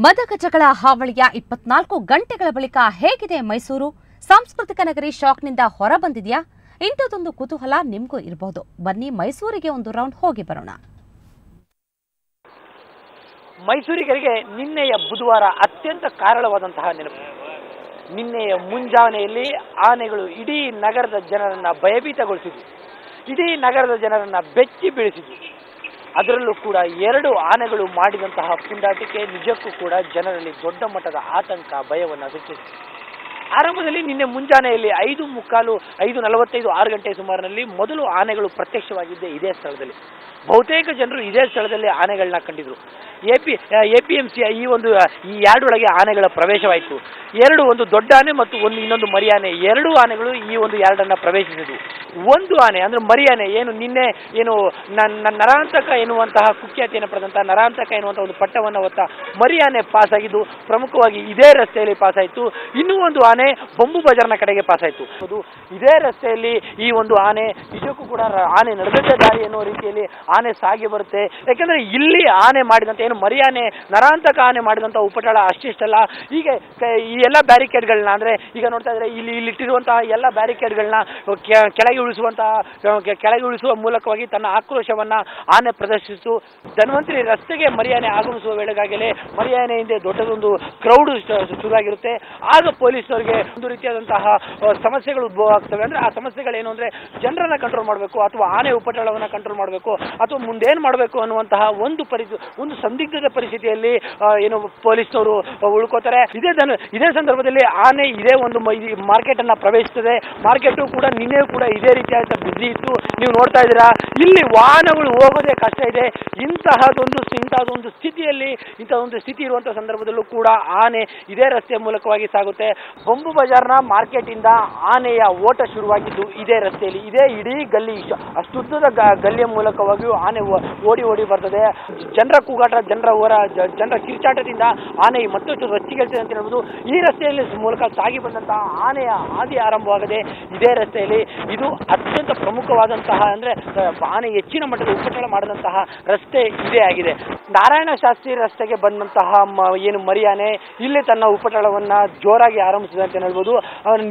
ಮದಗಜಗಳ ಹಾವಳಿಯ 24 ಗಂಟೆಗಳ ಬಳಿಕ ಹೇಗಿದೆ ಮೈಸೂರು? ಸಾಂಸ್ಕೃತಿಕ ನಗರಿ ಶಾಕ್ನಿಂದ ಹೊರಬಂದಿದೆಯಾ? ಇಂಥದೊಂದು ಕುತೂಹಲ ನಿಮಗೂ ಇರಬಹುದು. ಬನ್ನಿ ಮೈಸೂರಿಗೆ ಒಂದು ರೌಂಡ್ ಹೋಗಿ ಬರೋಣ. ಮೈಸೂರಿಗರಿಗೆ ನಿನ್ನೆಯ ಬುಧವಾರ ಅತ್ಯಂತ ಕಾರಳವಾದಂತಹ ನೆನಪು. ನಿನ್ನೆಯ ಮುಂಜಾನೆಯಲ್ಲಿ ಆನೆಗಳು ಇಡೀ ನಗರದ ಜನರನ್ನ ಭಯಭೀತಗೊಳಿಸಿದ್ವು, ಇಡೀ ನಗರದ ಜನರನ್ನ ಬೆಚ್ಚಿ ಬೀಳಿಸಿದ್ವು. ಅದರಲ್ಲೂ ಕೂಡ 2 ಆನೆಗಳು ಮಾಡಿದಂತಹ ಪುಂಡಾಟಿಕೆ ನಿಜಕ್ಕೂ ಕೂಡ ಜನರಲ್ಲಿ ದೊಡ್ಡ ಮಟ್ಟದ ಆತಂಕ, ಭಯವನ್ನು ಸೃಷ್ಟಿಸಿದೆ. ಆರಂಭದಲ್ಲಿ ನಿನ್ನೆ ಮುಂಜಾನೆಯಲ್ಲಿ 5:45, 5:45, 6 ಗಂಟೆ ಸುಮಾರಿನಲ್ಲಿ ಮೊದಲು ಆನೆಗಳು ಪ್ರತ್ಯಕ್ಷವಾಗಿದ್ದೆ ಇದೇ ಸ್ಥಳದಲ್ಲಿ. ಬಹುತೇಕ ಜನರು ಇದೇ ಸ್ಥಳದಲ್ಲಿ ಆನೆಗಳನ್ನ ಕಂಡಿದ್ರು. APMC ಈ 2 ಒಳಗೆ ಆನೆಗಳ ಪ್ರವೇಶವಾಯಿತು. ಒಂದು ದೊಡ್ಡ ಆನೆ ಮತ್ತು ಇನ್ನೊಂದು ಮರಿ ಆನೆ, 2 ಆನೆಗಳು ಈ 2 ಪ್ರವೇಶಿಸಿದ್ವು. ಒಂದು ಆನೆ ಅಂದ್ರೆ ಮರಿ ಆನೆ ನಿನ್ನೆ ನರಾಂತಕ ಎನ್ನುವಂತಹ ಕುಖ್ಯಾತಿಯನ್ನು ಪಡೆದಂತಹ ನರಾಂತಕ ಎನ್ನುವಂತಹ ಒಂದು ಪಟ್ಟವನ್ನು ಹೊತ್ತ ಮರಿ ಆನೆ ಪಾಸ್ ಆಗಿದ್ದು ಪ್ರಮುಖವಾಗಿ ಇದೇ ರಸ್ತೆಯಲ್ಲಿ ಪಾಸ್ ಆಯಿತು. ಇನ್ನೂ ಒಂದು ಆನೆ ಬೊಂಬು ಬಜಾರ್ನ ಕಡೆಗೆ ಪಾಸ್ ಆಯಿತು. ಇದೇ ರಸ್ತೆಯಲ್ಲಿ ಈ ಆನೆ ನಿಜಕ್ಕೂ ಕೂಡ ಆನೆ ನಡೆದ ದಾರಿ ಎನ್ನುವ ರೀತಿಯಲ್ಲಿ ಆನೆ ಸಾಗಿ ಬರುತ್ತೆ. ಯಾಕೆಂದ್ರೆ ಇಲ್ಲಿ ಆನೆ ಮಾಡಿದಂತ ಮರಿ ಆನೆ ನರಾಂತಕ ಆನೆ ಮಾಡಿದಂತ ಉಪಟಳ ಅಷ್ಟಿಷ್ಟಲ್ಲ. ಹೀಗೆ ಈ ಎಲ್ಲ ಬ್ಯಾರಿಕೇಡ್ಗಳನ್ನ ಅಂದ್ರೆ ಈಗ ನೋಡ್ತಾ ಇದ್ರೆ ಇಲ್ಲಿಟ್ಟಿರುವಂತಹ ಎಲ್ಲ ಬ್ಯಾರಿಕೇಡ್ಗಳನ್ನ ಕೆಳಗೆ ಇಳಿಸುವ ಮೂಲಕವಾಗಿ ತನ್ನ ಆಕ್ರೋಶವನ್ನ ಆನೆ ಪ್ರದರ್ಶಿಸಿತು. ಧನ್ವಂತರಿ ರಸ್ತೆಗೆ ಮರಿ ಆನೆ ಆಗಮಿಸುವ ವೇಳೆಗಾಗಲೇ ಮರಿ ಆನೆ ಹಿಂದೆ ದೊಡ್ಡದೊಂದು ಕ್ರೌಡ್ ಶುರುವಾಗಿರುತ್ತೆ. ಆಗ ಪೊಲೀಸರಿಗೆ ಒಂದು ರೀತಿಯಾದಂತಹ ಸಮಸ್ಯೆಗಳು ಉದ್ಭವ ಆಗ್ತವೆ. ಅಂದ್ರೆ ಆ ಸಮಸ್ಯೆಗಳೇನು ಅಂದ್ರೆ ಜನರನ್ನ ಕಂಟ್ರೋಲ್ ಮಾಡಬೇಕು ಅಥವಾ ಆನೆ ಉಪಟಳವನ್ನ ಕಂಟ್ರೋಲ್ ಮಾಡಬೇಕು ಅಥವಾ ಮುಂದೇನು ಮಾಡಬೇಕು ಅನ್ನುವಂತಹ ಒಂದು ಸಂದಿಗ್ಧದ ಪರಿಸ್ಥಿತಿಯಲ್ಲಿ ಪೊಲೀಸ್ನವರು ಉಳ್ಕೋತಾರೆ. ಇದೇ ಸಂದರ್ಭದಲ್ಲಿ ಆನೆ ಇದೇ ಮಾರ್ಕೆಟ್ ಅನ್ನ ಪ್ರವೇಶಿಸುತ್ತದೆ. ಮಾರ್ಕೆಟ್ ಕೂಡ ನಿನ್ನೆ ಕೂಡ ಇದೇ ರೀತಿಯಾದ ಬಿಸಿ ಇತ್ತು. ನೀವು ನೋಡ್ತಾ ಇದ್ದೀರಾ, ಇಲ್ಲಿ ವಾಹನಗಳು ಹೋಗೋದೇ ಕಷ್ಟ ಇದೆ. ಇಂತಹದೊಂದು ಸ್ಥಿತಿ ಇರುವಂತಹ ಸಂದರ್ಭದಲ್ಲೂ ಕೂಡ ಆನೆ ಇದೇ ರಸ್ತೆಯ ಮೂಲಕವಾಗಿ ಸಾಗುತ್ತೆ. ಬೊಂಬು ಬಜಾರ್ನ ಮಾರ್ಕೆಟ್ ಇಂದ ಆನೆಯ ಓಟ ಶುರುವಾಗಿದ್ದು ಇದೇ ರಸ್ತೆಯಲ್ಲಿ, ಇದೇ ಇಡೀ ಗಲ್ಲಿ, ಅಷ್ಟುದ್ದದ ಗಲ್ಲಿಯ ಮೂಲಕವಾಗಿಯೂ ಆನೆ ಓಡಿ ಬರ್ತದೆ. ಜನರ ಕೂಗಾಟ, ಜನರ ಕಿರ್ಚಾಟದಿಂದ ಆನೆ ಮತ್ತಷ್ಟು ರೊಚ್ಚಿಗೆಳ್ತದೆ ಅಂತ ಹೇಳ್ಬೋದು. ಈ ರಸ್ತೆಯಲ್ಲಿ ಮೂಲಕ ಸಾಗಿ ಬಂದಂತಹ ಆನೆಯ ಆದಿ ಆರಂಭವಾಗದೆ ಇದೇ ರಸ್ತೆಯಲ್ಲಿ. ಇದು ಅತ್ಯಂತ ಪ್ರಮುಖವಾದಂತಹ ಅಂದ್ರೆ ಆನೆ ಹೆಚ್ಚಿನ ಮಟ್ಟದ ಉಪಟಳ ಮಾಡಿದಂತಹ ರಸ್ತೆ ಇದೇ ಆಗಿದೆ. ನಾರಾಯಣ ಶಾಸ್ತ್ರಿ ರಸ್ತೆಗೆ ಬಂದಂತಹ ಮರಿ ಆನೆ ಇಲ್ಲಿ ತನ್ನ ಉಪಟಳವನ್ನ ಜೋರಾಗಿ ಆರಂಭಿಸಿದೆ ಅಂತ ಹೇಳ್ಬೋದು.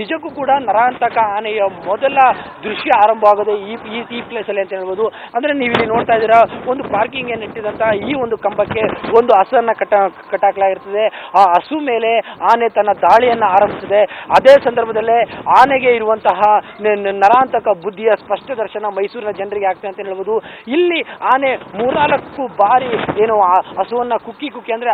ನಿಜಕ್ಕೂ ಕೂಡ ನರಾಂತಕ ಆನೆಯ ಮೊದಲ ದೃಶ್ಯ ಆರಂಭವಾಗದೆ ಈ ಪ್ಲೇಸ್ ಅಲ್ಲಿ ಅಂತ ಹೇಳ್ಬೋದು. ಅಂದ್ರೆ ನೀವು ಇಲ್ಲಿ ನೋಡ್ತಾ ಇದ್ದೀರಾ, ಒಂದು ಪಾರ್ಕಿಂಗ್ ಇಟ್ಟಿದಂತಹ ಈ ಕಂಬಕ್ಕೆ ಒಂದು ಹಸನ್ನ ಕಟ್ಟಾಕಲಾಗಿರ್ತದೆ. ಆ ಹಸು ಮೇಲೆ ಆನೆ ತನ್ನ ದಾಳಿಯನ್ನ ಆರಂಭಿಸಿದೆ. ಅದೇ ಸಂದರ್ಭದಲ್ಲೇ ಆನೆಗೆ ಇರುವಂತಹ ನರಾಂತಕ ಬುದ್ಧಿಯ ಸ್ಪಷ್ಟ ದರ್ಶನ ಮೈಸೂರಿನ ಜನರಿಗೆ ಆಗ್ತದೆ ಅಂತ ಹೇಳ್ಬೋದು. ಇಲ್ಲಿ ಆನೆ 3-4 ಬಾರಿ ಹಸುವನ್ನ ಕುಕ್ಕಿ ಅಂದ್ರೆ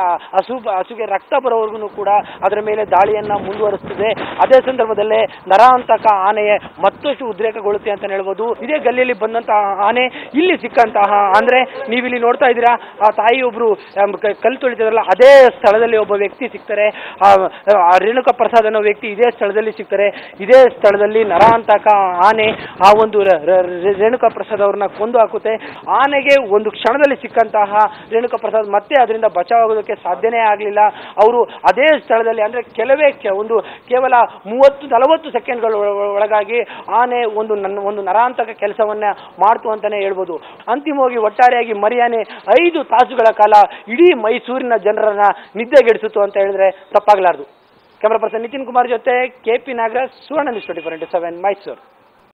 ಹಸುಗೆ ರಕ್ತ ಬರೋವರೆಗೂ ಕೂಡ ಅದರ ಮೇಲೆ ದಾಳಿಯನ್ನ ಮುಂದುವರಿಸ್ತದೆ. ಅದೇ ಸಂದರ್ಭದಲ್ಲೇ ನರಾಂತಕ ಆನೆ ಮತ್ತಷ್ಟು ಉದ್ರೇಕಗೊಳ್ಳುತ್ತೆ ಅಂತ ಹೇಳ್ಬೋದು. ಇದೇ ಗಲ್ಲಿಯಲ್ಲಿ ಬಂದಂತಹ ಆನೆ ಇಲ್ಲಿ ಸಿಕ್ಕಂತಹ ಅಂದ್ರೆ ನೀವಿಲ್ಲಿ ನೋಡ್ತಾ ಇದ್ದೀರಾ, ಆ ತಾಯಿ ಒಬ್ರು ಕಲ್ಲು ತೊಳಿತಾರಲ್ಲ, ಅದೇ ಸ್ಥಳದಲ್ಲಿ ಒಬ್ಬ ವ್ಯಕ್ತಿ ಸಿಗ್ತಾರೆ. ರೇಣುಕಾ ಪ್ರಸಾದ್ ಅನ್ನೋ ವ್ಯಕ್ತಿ ಇದೇ ಸ್ಥಳದಲ್ಲಿ ಸಿಗ್ತಾರೆ. ಇದೇ ಸ್ಥಳದಲ್ಲಿ ನರಾಂತಕ ಆನೆ ಆ ರೇಣುಕಾ ಪ್ರಸಾದ್ ಅವ್ರನ್ನ ಕೊಂದು ಹಾಕುತ್ತೆ. ಆನೆಗೆ ಒಂದು ಕ್ಷಣದಲ್ಲಿ ಸಿಕ್ಕಂತಹ ರೇಣುಕಾ ಪ್ರಸಾದ್ ಮತ್ತೆ ಅದರಿಂದ ಬಚಾವಾಗೋದಕ್ಕೆ ಸಾಧ್ಯನೇ ಆಗಲಿಲ್ಲ. ಅವರು ಅದೇ ಸ್ಥಳದಲ್ಲಿ ಅಂದ್ರೆ ಕೇವಲ 30-40 ಸೆಕೆಂಡ್ಗಳ ಒಳಗಾಗಿ ಆನೆ ಒಂದು ನರಾಂತಕ ಕೆಲಸವನ್ನ ಮಾಡ್ತು ಅಂತಾನೆ ಹೇಳ್ಬೋದು. ಅಂತಿಮವಾಗಿ ಒಟ್ಟಾರೆಯಾಗಿ ಮರಿ ಆನೆ 5 ತಾಸುಗಳ ಕಾಲ ಇಡೀ ಮೈಸೂರಿನ ಜನರನ್ನ ನಿದ್ದೆಗೆಡಿಸಿತು ಅಂತ ಹೇಳಿದ್ರೆ ತಪ್ಪಾಗಲಾರದು. ಕ್ಯಾಮರಾ ಪರ್ಸನ್ ನಿತಿನ್ ಕುಮಾರ್ ಜೊತೆ KP ನಾಗರಾಜ್, ಸುವರ್ಣ ನ್ಯೂಸ್ 24/7 ಮೈಸೂರು.